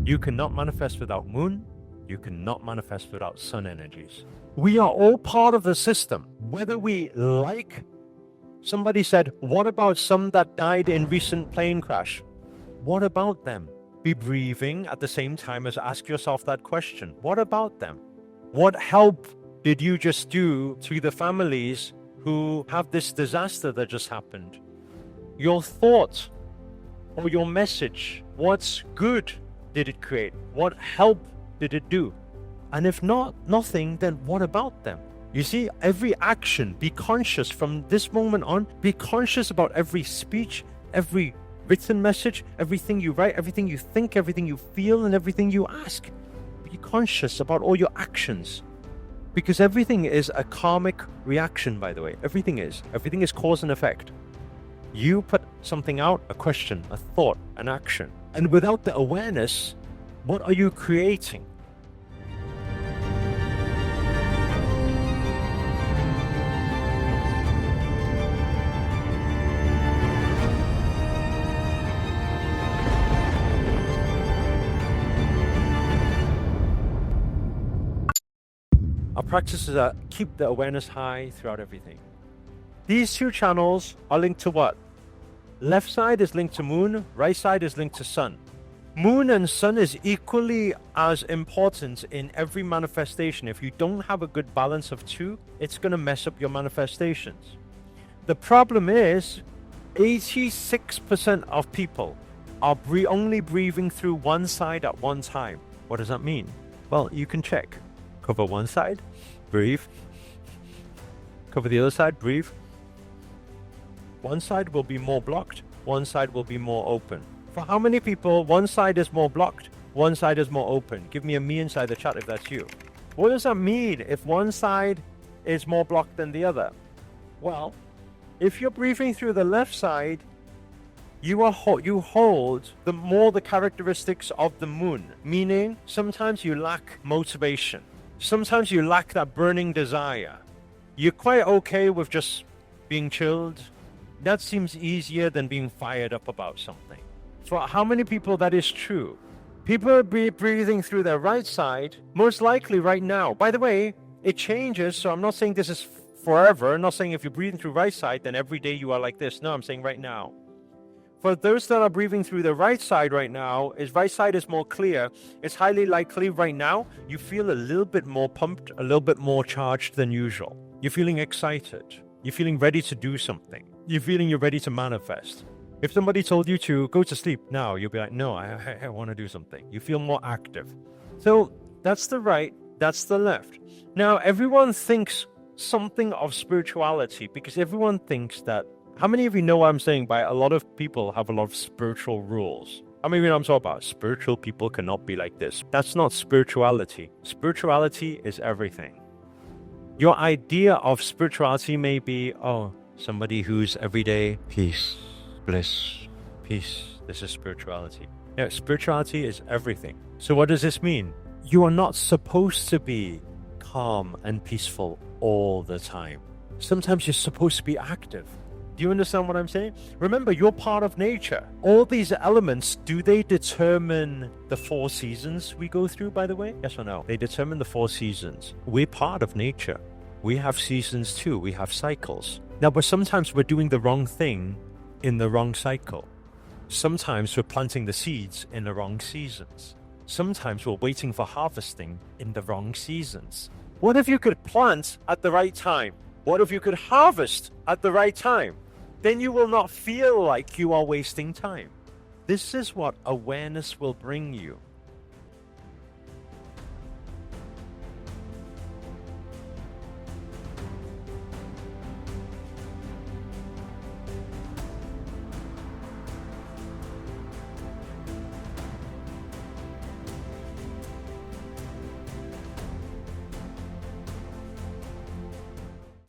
You cannot manifest without moon. You cannot manifest without sun energies. We are all part of the system. Whether we like, somebody said, what about some that died in recent plane crash? What about them? Be breathing at the same time as ask yourself that question. What about them? What help did you just do to the families who have this disaster that just happened? Your thought or your message, what's good did it create? What help did it do? And if not, nothing, then what about them? You see, every action, be conscious from this moment on, be conscious about every speech, every written message, everything you write, everything you think, everything you feel, and everything you ask. Be conscious about all your actions. Because everything is a karmic reaction, by the way. Everything is. Everything is cause and effect. You put something out, a question, a thought, an action. And without the awareness, what are you creating? Our practices are keep the awareness high throughout everything. These two channels are linked to what? Left side is linked to moon, right side is linked to sun. Moon and sun is equally as important in every manifestation. If you don't have a good balance of two, it's going to mess up your manifestations. The problem is 86% of people are only breathing through one side at one time. What does that mean? Well, you can check. Cover one side, breathe. Cover the other side, breathe. One side will be more blocked, one side will be more open. For how many people, one side is more blocked, one side is more open? Give me a me inside the chat if that's you. What does that mean if one side is more blocked than the other? Well, if you're breathing through the left side, you hold the characteristics of the moon, meaning sometimes you lack motivation. Sometimes you lack that burning desire. You're quite okay with just being chilled. That seems easier than being fired up about something. For how many people that is true? People are breathing through their right side, most likely right now. By the way, it changes, so I'm not saying this is forever. I'm not saying if you're breathing through right side, then every day you are like this. No, I'm saying right now. For those that are breathing through the right side right now, right side is more clear. It's highly likely right now you feel a little bit more pumped, a little bit more charged than usual. You're feeling excited. You're feeling ready to do something. You're feeling you're ready to manifest. If somebody told you to go to sleep now, you'll be like, no, I want to do something. You feel more active. So that's the right, that's the left. Now, everyone thinks something of spirituality because everyone thinks that. How many of you know what I'm saying by a lot of people have a lot of spiritual rules? How many of you know what I'm talking about? Spiritual people cannot be like this. That's not spirituality. Spirituality is everything. Your idea of spirituality may be, somebody who's every day, peace, bliss, peace. This is spirituality. Yeah, spirituality is everything. So what does this mean? You are not supposed to be calm and peaceful all the time. Sometimes you're supposed to be active. Do you understand what I'm saying? Remember, you're part of nature. All these elements, do they determine the 4 seasons we go through, by the way? Yes or no? They determine the 4 seasons. We're part of nature. We have seasons too. We have cycles. Now, but sometimes we're doing the wrong thing in the wrong cycle. Sometimes we're planting the seeds in the wrong seasons. Sometimes we're waiting for harvesting in the wrong seasons. What if you could plant at the right time? What if you could harvest at the right time? Then you will not feel like you are wasting time. This is what awareness will bring you.